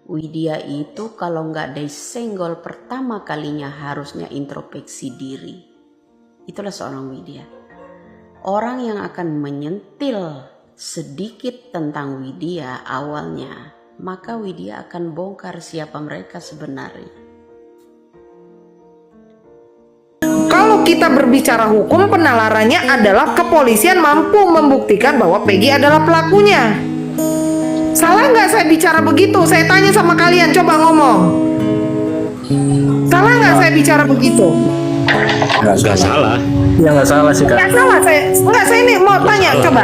Widya itu kalau nggak disenggol pertama kalinya harusnya introspeksi diri. Itulah seorang Widya. Orang yang akan menyentil sedikit tentang Widya awalnya, maka Widya akan bongkar siapa mereka sebenarnya. Kalau kita berbicara hukum, penalarannya adalah kepolisian mampu membuktikan bahwa Peggy adalah pelakunya. Salah nggak saya bicara begitu? Saya tanya sama kalian, coba ngomong. Salah nggak saya bicara begitu? Nggak salah. Ya nggak salah sih Kak. Nggak salah saya ini mau tanya, coba.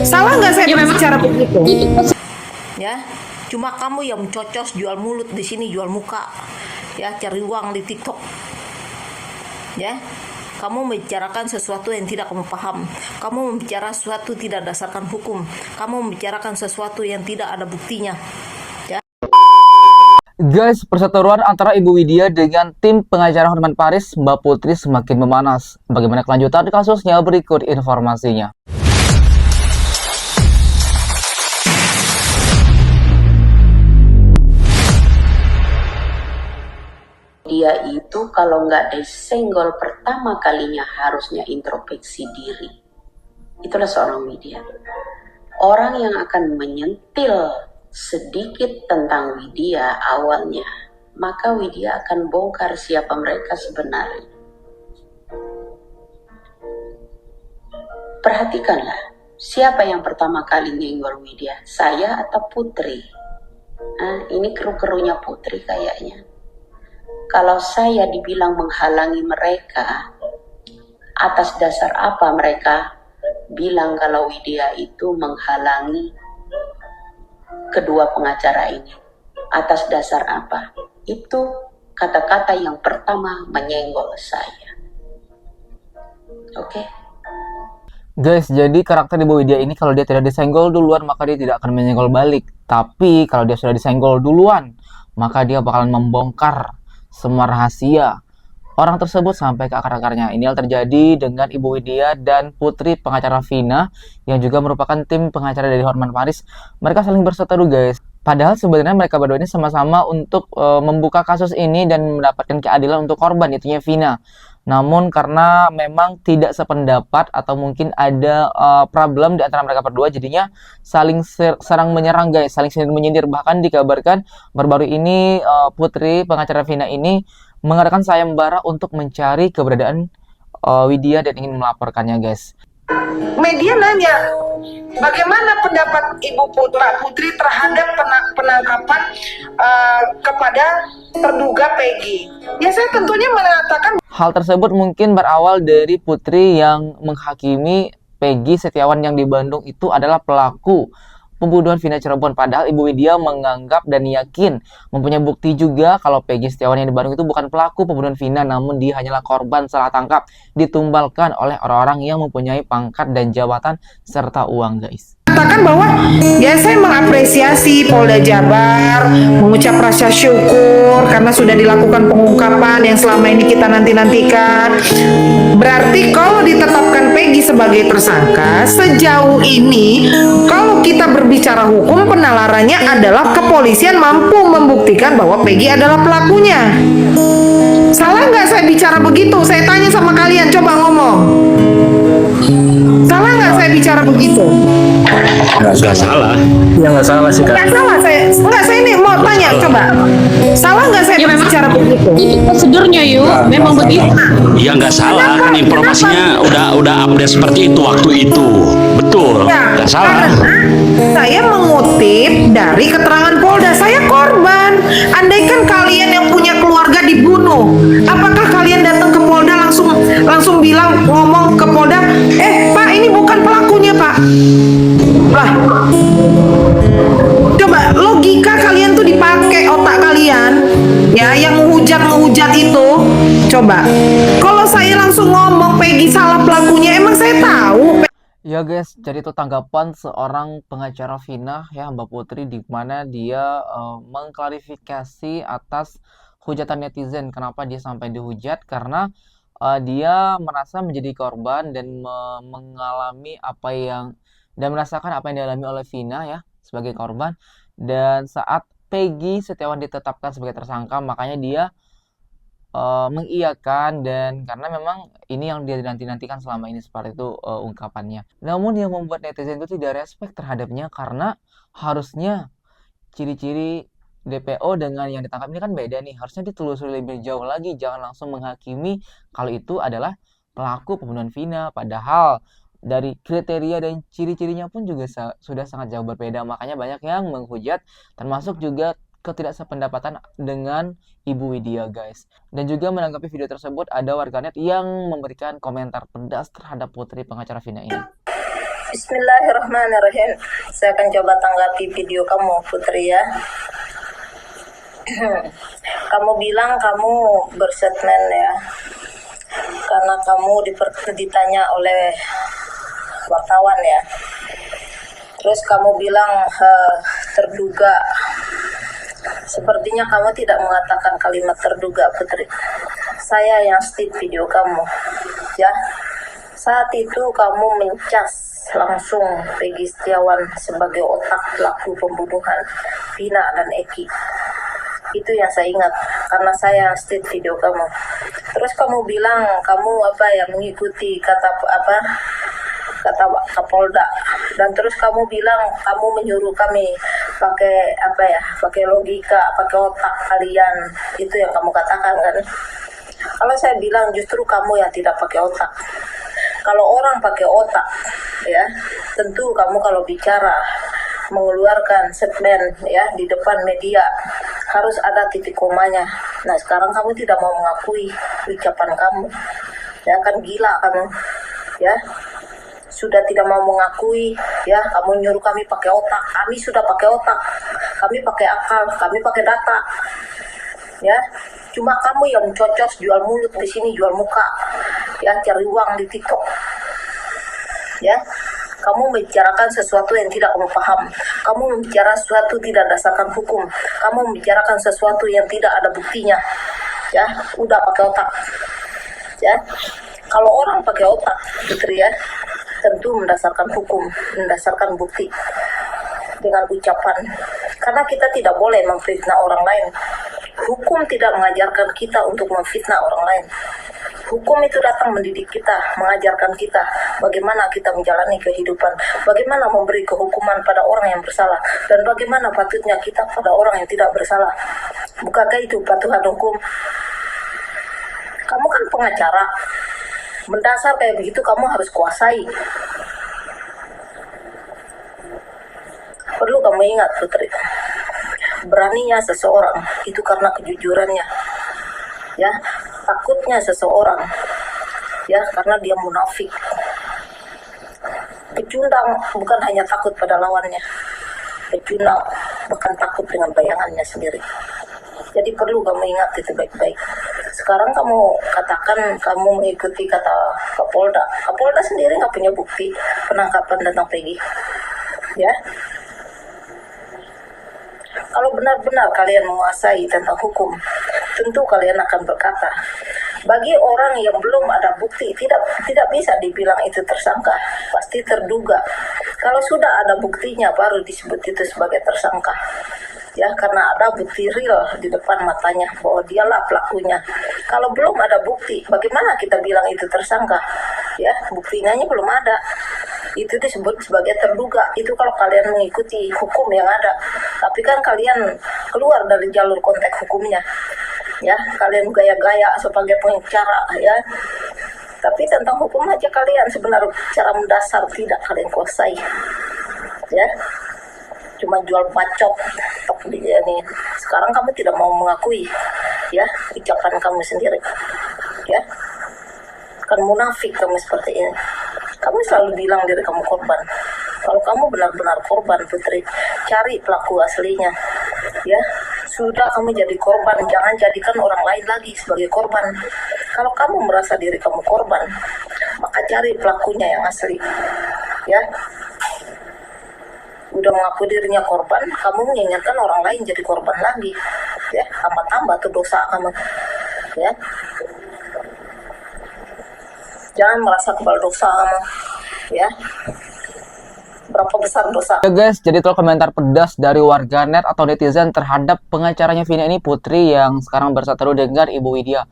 Salah nggak saya bicara begitu? Ya, cuma kamu yang cocos jual mulut di sini, jual muka, ya cari uang di TikTok. Ya, kamu membicarakan sesuatu yang tidak kamu paham. Kamu membicarakan sesuatu tidak dasarkan hukum. Kamu membicarakan sesuatu yang tidak ada buktinya. Guys, perseteruan antara Ibu Widya dengan tim pengacara Hotman Paris, Mbak Putri semakin memanas. Bagaimana kelanjutan kasusnya? Berikut informasinya. Dia itu kalau nggak disenggol pertama kalinya harusnya introspeksi diri. Itulah seorang Widya. Orang yang akan menyentil sedikit tentang Widya awalnya, maka Widya akan bongkar siapa mereka sebenarnya. Perhatikanlah, siapa yang pertama kali nyenggol Widya? Saya atau Putri? Ini keru-kerunya Putri kayaknya. Kalau saya dibilang menghalangi mereka, atas dasar apa mereka bilang kalau Widya itu menghalangi kedua pengacara ini? Atas dasar apa? Itu kata-kata yang pertama menyenggol saya. Oke? Guys, jadi karakter Ibu Widya ini kalau dia tidak disenggol duluan, maka dia tidak akan menyenggol balik. Tapi kalau dia sudah disenggol duluan, maka dia bakalan membongkar semua rahasia orang tersebut sampai ke akar-akarnya. Ini hal terjadi dengan Ibu Widya dan Putri pengacara Vina yang juga merupakan tim pengacara dari Hotman Paris. Mereka saling berseteru guys. Padahal sebenarnya mereka berdua ini sama-sama untuk membuka kasus ini dan mendapatkan keadilan untuk korban, yaitu Vina. Namun karena memang tidak sependapat atau mungkin ada problem di antara mereka berdua, jadinya saling serang menyerang guys, saling menyindir. Bahkan dikabarkan baru-baru ini Putri pengacara Vina ini mengadakan sayembara untuk mencari keberadaan Widya dan ingin melaporkannya guys. Media nanya, bagaimana pendapat Ibu Putri terhadap penangkapan kepada terduga Peggy? Ya saya tentunya mengatakan Hal tersebut mungkin berawal dari Putri yang menghakimi Peggy Setiawan yang di Bandung itu adalah pelaku pembunuhan Vina Cirebon. Padahal Ibu Widya menganggap dan yakin mempunyai bukti juga kalau Peggy Setiawan yang di Bandung itu bukan pelaku pembunuhan Vina, namun dia hanyalah korban salah tangkap, ditumbalkan oleh orang-orang yang mempunyai pangkat dan jabatan serta uang guys. katakan bahwa ya saya mengapresiasi Polda Jabar, mengucap rasa syukur karena sudah dilakukan pengungkapan yang selama ini kita nanti-nantikan. Berarti kalau ditetapkan Peggy sebagai tersangka, sejauh ini kalau kita berbicara hukum, penalarannya adalah kepolisian mampu membuktikan bahwa Peggy adalah pelakunya. Salah nggak saya bicara begitu? Saya tanya sama kalian, coba ngomong. Salah nggak saya bicara begitu? Nggak salah. Ya nggak salah sih Kak. Nggak salah saya ini mau tanya, coba. Salah nggak saya bicara begitu? Itu prosedurnya yuk, memang begitu. Iya nggak salah, kan informasinya udah update seperti itu waktu itu. Betul, Ya, nggak salah. karena saya mengutip dari keterangan Polda, saya korban. Andaikan kalian yang punya keluarga dibunuh, apakah kalian datang ke Polda langsung bilang, ngomong ke Polda, Pak ini bukan pelakunya Pak? Lah, coba logika kalian tuh dipakai otak kalian, ya yang menghujat itu. Coba, kalau saya langsung ngomong Peggy salah pelakunya, emang saya tahu. Ya guys, jadi itu tanggapan seorang pengacara Vina ya Mbak Putri, di mana dia mengklarifikasi atas hujatan netizen. Kenapa dia sampai dihujat? Karena dia merasa menjadi korban dan mengalami merasakan apa yang dialami oleh Vina ya sebagai korban. Dan saat Peggy Setiawan ditetapkan sebagai tersangka, makanya dia mengiyakan, dan karena memang ini yang dia nanti-nantikan selama ini, seperti itu ungkapannya. Namun yang membuat netizen itu tidak respect terhadapnya, karena harusnya ciri-ciri DPO dengan yang ditangkap ini kan beda nih. Harusnya ditelusuri lebih jauh lagi, jangan langsung menghakimi kalau itu adalah pelaku pembunuhan Vina. Padahal dari kriteria dan ciri-cirinya pun juga sudah sangat jauh berbeda. Makanya banyak yang menghujat, termasuk juga ketidaksependapatan dengan Ibu Widya, guys. Dan juga menanggapi video tersebut, ada warganet yang memberikan komentar pedas terhadap putri pengacara Vina ini. Bismillahirrahmanirrahim. Saya akan coba tanggapi video kamu, Putri, ya. Kamu bilang kamu berstatement ya, karena kamu ditanya oleh wartawan ya. Terus kamu bilang terduga. Sepertinya kamu tidak mengatakan kalimat terduga, Putri. Saya yang state video kamu, ya. Saat itu kamu mencas langsung Peggy Setiawan sebagai otak pelaku pembunuhan Vina dan Eki. Itu yang saya ingat, karena saya yang state video kamu. Terus kamu bilang kamu mengikuti kata Kapolda, dan terus kamu bilang kamu menyuruh kami pakai logika, pakai otak kalian. Itu yang kamu katakan kan. Kalau saya bilang justru kamu yang tidak pakai otak. Kalau orang pakai otak ya, tentu kamu kalau bicara mengeluarkan statement ya di depan media harus ada titik komanya. Nah, sekarang kamu tidak mau mengakui ucapan kamu. Ya kan, gila kamu. Ya. Sudah tidak mau mengakui, ya, kamu nyuruh kami pakai otak. Kami sudah pakai otak, kami pakai akal, kami pakai data, ya. Cuma kamu yang cocos jual mulut di sini, jual muka, ya, cari uang di TikTok, ya. Kamu membicarakan sesuatu yang tidak kamu paham. Kamu membicara sesuatu tidak dasarkan hukum. Kamu membicarakan sesuatu yang tidak ada buktinya, ya. Udah pakai otak, ya. Kalau orang pakai otak, Putri, ya, tentu mendasarkan hukum, mendasarkan bukti dengan ucapan. Karena kita tidak boleh memfitnah orang lain. Hukum tidak mengajarkan kita untuk memfitnah orang lain. Hukum itu datang mendidik kita, mengajarkan kita bagaimana kita menjalani kehidupan, bagaimana memberi kehukuman pada orang yang bersalah, dan bagaimana patutnya kita pada orang yang tidak bersalah. Bukankah itu patuhan hukum? Kamu kan pengacara. Mendasar kayak begitu kamu harus kuasai. Perlu kamu ingat, Putri, beraninya seseorang itu karena kejujurannya, ya. Takutnya seseorang, ya, karena dia munafik. Pecundang bukan hanya takut pada lawannya, pecundang bahkan takut dengan bayangannya sendiri. Jadi perlu kamu ingat itu baik-baik. Sekarang kamu katakan kamu mengikuti kata Kapolda. Kapolda sendiri nggak punya bukti penangkapan tentang Peggy, ya. Kalau benar-benar kalian menguasai tentang hukum, tentu kalian akan berkata, bagi orang yang belum ada bukti tidak bisa dibilang itu tersangka, pasti terduga. Kalau sudah ada buktinya baru disebut itu sebagai tersangka. Ya, karena ada bukti real di depan matanya bahwa dialah pelakunya. Kalau belum ada bukti, bagaimana kita bilang itu tersangka? Ya, buktinya belum ada. Itu disebut sebagai terduga. Itu kalau kalian mengikuti hukum yang ada. Tapi kan kalian keluar dari jalur konteks hukumnya. Ya, kalian gaya-gaya sebagai pengacara, ya. Tapi tentang hukum aja kalian sebenarnya secara mendasar tidak kalian kuasai. Ya. Cuma jual bacot ini. Sekarang kamu tidak mau mengakui, ya, ucapan kamu sendiri, ya. Kan munafik kamu seperti ini. Kamu selalu bilang diri kamu korban. Kalau kamu benar-benar korban, Putri, cari pelaku aslinya, ya. Sudah kamu jadi korban, jangan jadikan orang lain lagi sebagai korban. Kalau kamu merasa diri kamu korban, maka cari pelakunya yang asli, ya. Udah mengaku dirinya korban, kamu mengingatkan orang lain jadi korban lagi, ya. Tambah-tambah tuh dosa kamu, ya. Jangan merasa kebal dosa kamu, ya. berapa besar dosa. Ya guys, jadi itu komentar pedas dari warganet atau netizen terhadap pengacaranya Vina ini, Putri, yang sekarang berseteru dengan Ibu Widya.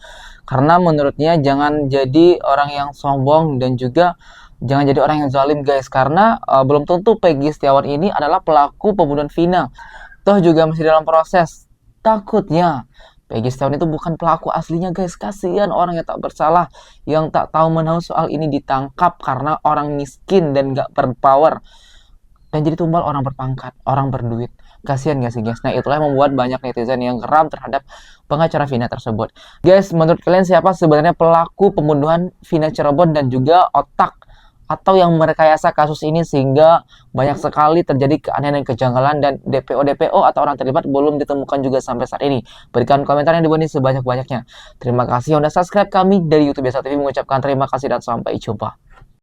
Karena menurutnya jangan jadi orang yang sombong dan juga jangan jadi orang yang zalim guys. Karena belum tentu Peggy Setiawan ini adalah pelaku pembunuhan Vina. Toh juga masih dalam proses. Takutnya Peggy Setiawan itu bukan pelaku aslinya guys. Kasihan orang yang tak bersalah, yang tak tahu menahu soal ini ditangkap karena orang miskin dan gak berpower, dan jadi tumbal orang berpangkat, orang berduit. Kasihan gak sih guys? Nah itulah yang membuat banyak netizen yang geram terhadap pengacara Vina tersebut. Guys, menurut kalian siapa sebenarnya pelaku pembunuhan Vina Cirebon dan juga otak atau yang merekayasa kasus ini sehingga banyak sekali terjadi keanehan dan kejanggalan, dan DPO atau orang terlibat belum ditemukan juga sampai saat ini? Berikan komentar yang dibuat sebanyak-banyaknya. Terima kasih yang sudah subscribe kami dari YouTube Biasa TV, mengucapkan terima kasih dan sampai jumpa.